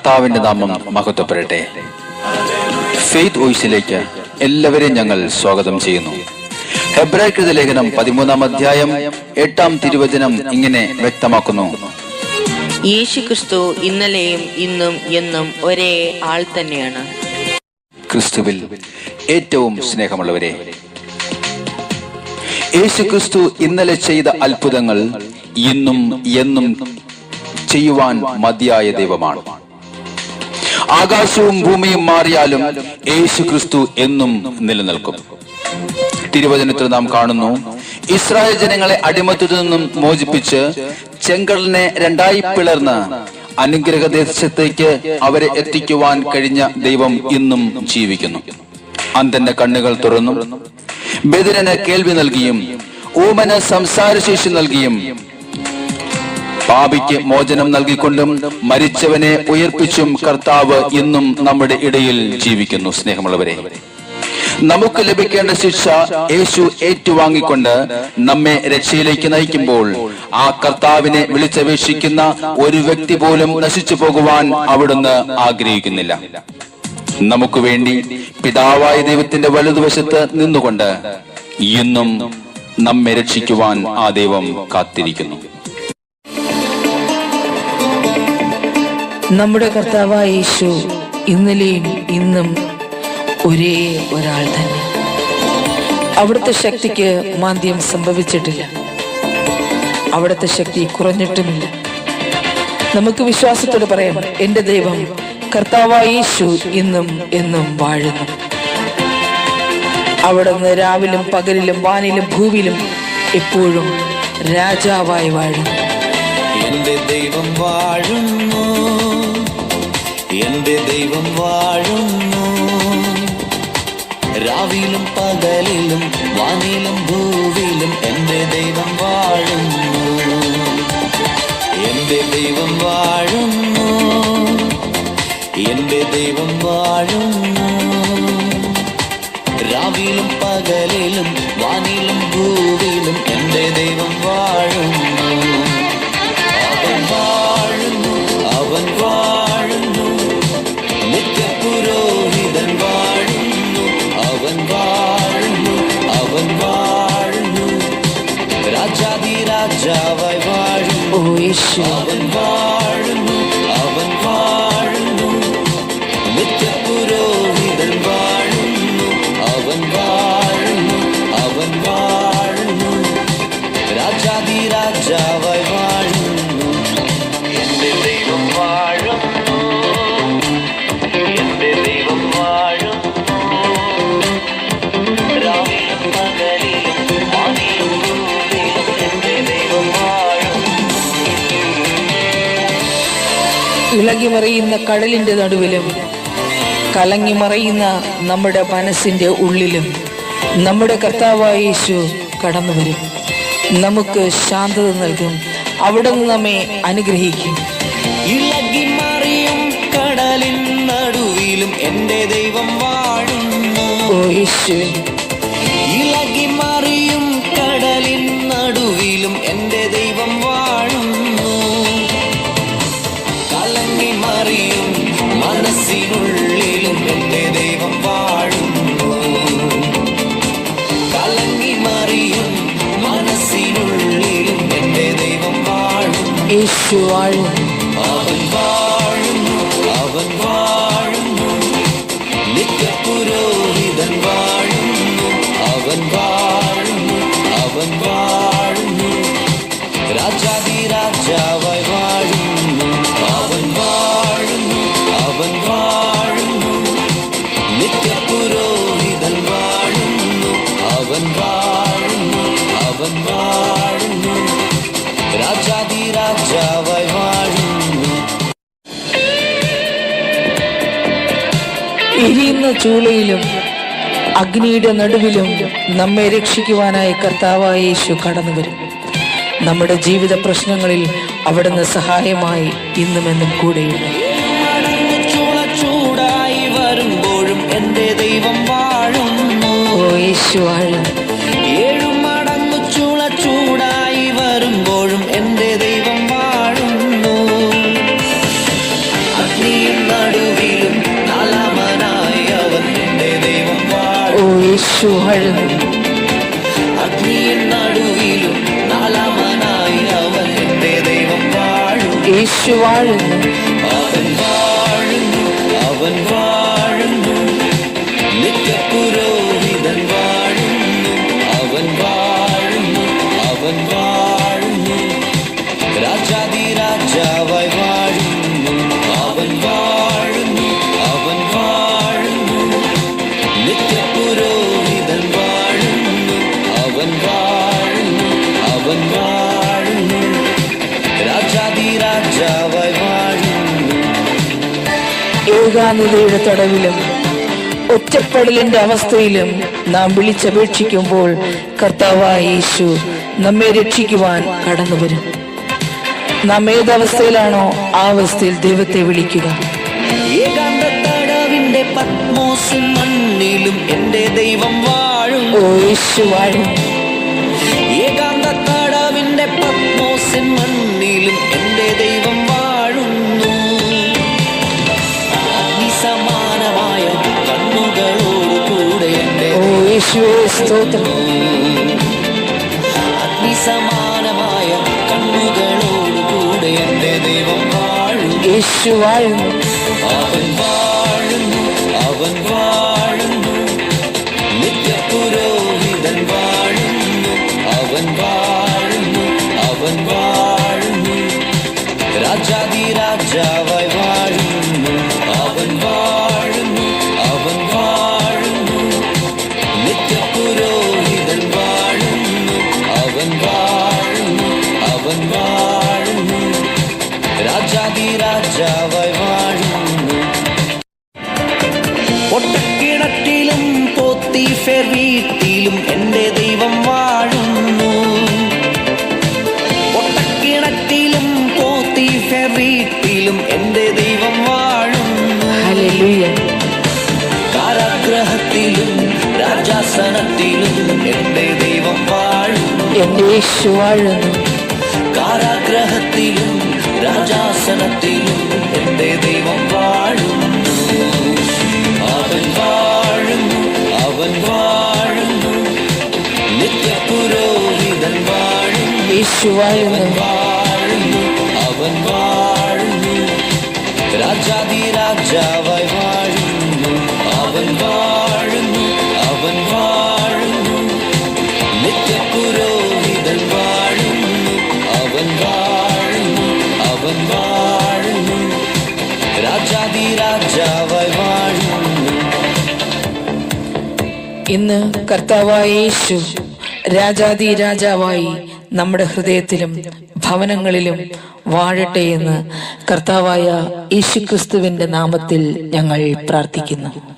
കർത്താവിന്റെ നാമം മഹത്വപ്പെടട്ടെ. ഫെയ്ത്ത് വോയിസിലേക്ക് എല്ലാവരെയും ഞങ്ങൾ സ്വാഗതം ചെയ്യുന്നു. ഹെബ്രായർക്കെഴുതിയ ലേഖനം 13-ാം അധ്യായം 8-ാം തിരുവചനം ഇങ്ങനെ വ്യക്തമാക്കുന്നു: യേശുക്രിസ്തു ഇന്നലെയും ഇന്നും എന്നും ഒരേ ആൾ തന്നെയാണ്. ക്രിസ്തുവിൽ ഏറ്റവും സ്നേഹമുള്ളവരെ, യേശുക്രിസ്തു ഇന്നലെ ചെയ്ത അത്ഭുതങ്ങൾ ഇന്നും എന്നും ചെയ്യുവാൻ മതിയായ ദൈവമാണ്. ആകാശവും ഭൂമിയും മാറിയാലും യേശുക്രിസ്തു എന്നും നിലനിൽക്കും. തിരുവചനത്തിൽ നാം കാണുന്നു, ഇസ്രായേൽ ജനങ്ങളെ അടിമത്തത്തിൽ നിന്നും മോചിപ്പിച്ച് ചെങ്കടലിനെ രണ്ടായി പിളർന്ന് അനുഗ്രഹദേശത്തേക്ക് അവരെ എത്തിക്കുവാൻ കഴിഞ്ഞ ദൈവം ഇന്നും ജീവിക്കുന്നു. അന്ധന്റെ കണ്ണുകൾ തുറന്നു, ബധിരന് കേൾവി നൽകിയും ഊമന് സംസാരശേഷി നൽകിയും പാപിക്ക് മോചനം നൽകിക്കൊണ്ടും മരിച്ചവനെ ഉയർപ്പിച്ചും കർത്താവ് ഇന്നും നമ്മുടെ ഇടയിൽ ജീവിക്കുന്നു. സ്നേഹമുള്ളവരെ, നമുക്ക് ലഭിക്കേണ്ട ശിക്ഷ യേശു ഏറ്റുവാങ്ങിക്കൊണ്ട് നമ്മെ രക്ഷയിലേക്ക് നയിക്കുമ്പോൾ ആ കർത്താവിനെ വിളിച്ചപേക്ഷിക്കുന്ന ഒരു വ്യക്തി പോലും നശിച്ചു പോകുവാൻ അവിടുന്ന് ആഗ്രഹിക്കുന്നില്ല. നമുക്ക് വേണ്ടി പിതാവായ ദൈവത്തിന്റെ വലതുവശത്ത് നിന്നുകൊണ്ട് ഇന്നും നമ്മെ രക്ഷിക്കുവാൻ ആ ദൈവം കാത്തിരിക്കുന്നു. നമ്മുടെ കർത്താവായ യേശു ഇന്നലെയും ഇന്നും ഒരേ ഒരാൾ തന്നെ. അവിടുത്തെ ശക്തിക്ക് മാന്ദ്യം സംഭവിച്ചിട്ടില്ല, അവിടുത്തെ ശക്തി കുറഞ്ഞിട്ടുമില്ല. നമുക്ക് വിശ്വാസത്തോടെ പറയാം, എന്റെ ദൈവം കർത്താവായ യേശു ഇന്നും എന്നും വാഴുന്നു. അവിടുന്ന് രാവിലും പകലിലും വാനിലും ഭൂമിയിലും എപ്പോഴും രാജാവായി വാഴുന്നു. എന്റെ ദൈവം വാഴുന്നു, എന്റെ ദൈവം വാഴുന്നു. രാവിലും പകലിലും വാനിലും ഭൂവിലും എന്റെ ദൈവം വാഴുന്നു. എന്റെ ദൈവം വാഴുന്നു, എന്റെ ദൈവം വാഴുന്നു. രാവിലും പകലിലും വാനിലും ഭൂവിലും എന്റെ ദൈവം വാഴുന്നു. അവൻ വാഴുന്നു, അവൻ വാഴുന്നു. നിത്യപുരോഹിതൻ വാഴുന്നു, അവൻ വാഴുന്നു, അവൻ വാഴുന്നു. രാജാതിരാജാവായി വാഴുന്നു. അവൻ വാഴുന്നു, അവൻ വാഴുന്നു. നിത്യപുരോഹിതൻ വാഴുന്നു, അവൻ വാഴുന്നു, അവൻ വാഴുന്നു. രാജാതിരാജാവായി വാഴുന്നു. എന്റെ ദൈവം വാഴുന്നു, എന്റെ ദൈവം വാഴുന്നു. രാവിലും പകലിലും വാനിലും ഭൂമിയിലും എന്റെ ദൈവം വാഴുന്നു. ഇളകി മറിയുന്ന കടലിന്റെ നടുവിലും കലങ്ങി മറയുന്ന നമ്മുടെ മനസ്സിന്റെ ഉള്ളിലും നമ്മുടെ കർത്താവായ യേശു കടന്നു വരും. നമുക്ക് ശാന്തത നൽകും, അവിടുന്ന് നമ്മെ അനുഗ്രഹിക്കും. ഇളകി മറിയും കടലിൻ നടുവിലും എന്റെ ദൈവം വാഴുന്നു. ഓ യേശുവേ, ഇളകി മറിയും കടലിൻ നടുവിലും എന്റെ ദൈവം വാഴുന്നു. കലങ്ങി മറിയും മനസ്സിനുള്ളിലും എന്റെ ദൈവം വാഴുന്നു. കലങ്ങി മറിയും മനസ്സിനുള്ളിലും എന്റെ ദൈവം വാഴുന്നു. യേശു വാഴുന്നു. അവൻ വാഴുന്നു, അവൻ വാഴുന്നു. നിത്യപുരോഹിതൻ വാഴുന്നു, അവൻ വാഴുന്നു, അവൻ വാഴുന്നു. രാജാതിരാജാവായി വാഴുന്നു. അവൻ വാഴുന്നു, അവൻ വാഴുന്നു. നിത്യപുരോഹിതൻ വാഴുന്നു, അവൻ വാഴുന്നു, അവൻ വാഴുന്നു. രാജാതിരാജാവായി വാഴുന്നു. എരിയുന്ന ചൂളയിലും അഗ്നിയുടെ നടുവിലും നമ്മെ രക്ഷിക്കുവാനായി കർത്താവായ യേശു കടന്നു വരും. നമ്മുടെ ജീവിത പ്രശ്നങ്ങളിൽ അവിടുന്ന് സഹായമായി ഇന്നുമെന്നും കൂടെയുണ്ട്. ചൂടായി വരുമ്പോഴും എന്റെ ദൈവം വാഴുന്നു. ഓ യേശു വാഴുന്നു. 7 മടങ്ങ് ചൂടായി വരുമ്പോഴും എന്റെ ദൈവം വാഴുന്നു. അഗ്നിയും ഓ യേശു വാഴുന്നു. അഗ്നിயின் നടുവിലും നാലാമനായി അവൻ എന്റെ ദൈവം വാഴും. യേശു വാഴുന്നു. അവൻ വാഴുന്നു, അവൻ വാഴുന്നു. നിത്യപുരോഹിതൻ വാഴുന്നു, അവൻ വാഴുന്നു, അവൻ വാഴുന്നു. രാജാതിരാജാവായി വാഴുന്നു, അവൻ വാഴുന്നു, അവൻ വാഴുന്നു. നിത്യപുരോഹിതൻ വാഴുന്നു, അവൻ വാഴുന്നു, അവൻ വാഴുന്നു. രാജാതിരാജാവായി വാഴുന്നു. ഏകാന്തതയുടെ തടവിലും ഒറ്റപ്പെടലിന്റെ അവസ്ഥയിലും നാം വിളിച്ചപേക്ഷിക്കുമ്പോൾ കർത്താവായ യേശു നമ്മെ രക്ഷിക്കുവാൻ കടന്നു വരും. നാം ഏതവസ്ഥയിലാണോ ആ അവസ്ഥയിൽ ദൈവത്തെ വിളിക്കുക. ഏകാന്ത തടവിന്റെ പത്മോസിൻ മണ്ണിലും എന്റെ ദൈവം വാഴും. ഓ യേശു വാഴും. ഏകാന്ത തടവിന്റെ പത്മോസിൻ മണ്ണിലും എന്റെ ദൈവം വാഴുന്നു. അഗ്നിസമാനമായ കണ്ണുകളോട് കൂടെ എന്റെ ഓ യേശുവേ സ്തോത്രം. അഗ്നിസമാനമായ കണ്ണുകളോട് കൂടെ എന്റെ ദൈവം വാഴും. യേശു വാഴുന്നു. അവൻ വാഴുന്നു, അവൻ വാഴുന്നു. നിത്യപുരോഹിതൻ വാഴുന്നു, അവൻ വാഴുന്നു, അവൻ വാഴുന്നു. രാജാതിരാജാവായി വാഴുന്നു, അവൻ വാഴുന്നു, അവൻ വാഴുന്നു. നിത്യപുരോഹിതൻ വാഴുന്നു, അവൻ വാഴുന്നു, അവൻ വാഴുന്നു. രാജാതിരാജാവായി വാഴുന്നു. പൊട്ടക്കിണറ്റിലും പോത്തീഫെർ വീട്ടിലും എന്റെ ദൈവം വാഴുന്നു. പൊട്ടക്കിണറ്റിലും പോത്തീഫെർ വീട്ടിലും എന്റെ ദൈവം വാഴുന്നു. ഹല്ലേലൂയ. കാരാഗ്രഹത്തിലും രാജാസനത്തിലും എന്റെ ദൈവം വാഴുന്നു. എന്റെ യേശു വാഴുന്നു. കാരാഗ്രഹത്തിലും രാജാസനത്തിലും എന്റെ ദൈവം വാഴുന്നു. അവൻ വാഴുന്നു, അവൻ വാഴുന്നു. നിത്യപുരോഹിതൻ വാഴുന്നു. യേശു വാഴുന്നു. വാഴുന്നു, അവൻ വാഴുന്നു. രാജാതിരാജാവായി വാഴുന്നു. അവൻ വാഴുന്നു, അവൻ വാഴുന്നു. നിത്യപുരോഹിതൻ വാഴുന്നു. അവൻ വാഴുന്നു, അവൻ വാഴുന്നു. രാജാതിരാജാവായി വാഴുന്നു. ഇന്ന് കർത്താവായ യേശു രാജാതി രാജാവായി നമ്മുടെ ഹൃദയത്തിലും ഭവനങ്ങളിലും വാഴട്ടെ എന്ന് കർത്താവായ യേശുക്രിസ്തുവിന്റെ നാമത്തിൽ ഞങ്ങൾ പ്രാർത്ഥിക്കുന്നു.